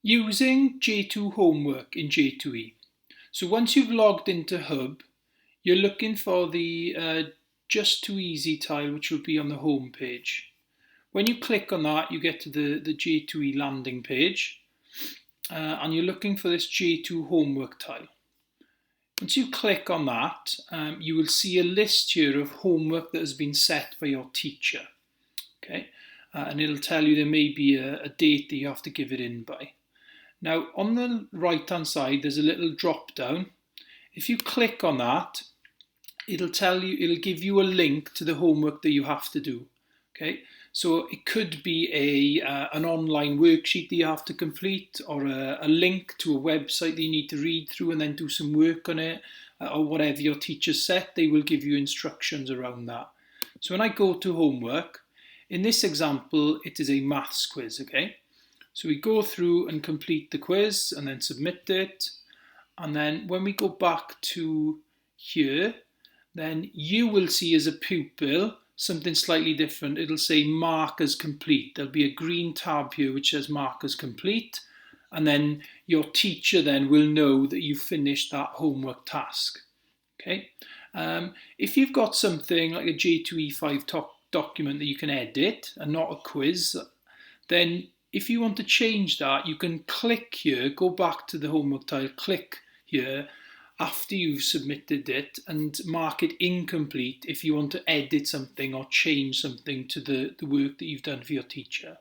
Using J2 homework in J2E. So once you've logged into Hub, you're looking for the Just Too Easy tile, which will be on the home page. When you click on that, you get to the J2E landing page, and you're looking for this J2 homework tile. Once you click on that, you will see a list here of homework that has been set by your teacher. Okay, and it'll tell you there may be a date that you have to give it in by. Now, on the right-hand side, there's a little drop down. If you click on that, it'll give you a link to the homework that you have to do. Okay, so it could be an online worksheet that you have to complete, or a link to a website that you need to read through and then do some work on it, or whatever your teacher set, they will give you instructions around that. So when I go to homework, in this example, it is a maths quiz, okay? So we go through and complete the quiz and then submit it. And then when we go back to here, then you will see as a pupil something slightly different. It'll say mark as complete. There'll be a green tab here which says mark as complete. And then your teacher then will know that you've finished that homework task. Okay. If you've got something like a J2E5 document that you can edit and not a quiz, then if you want to change that, you can click here, go back to the homework tile, click here after you've submitted it and mark it incomplete if you want to edit something or change something to the work that you've done for your teacher.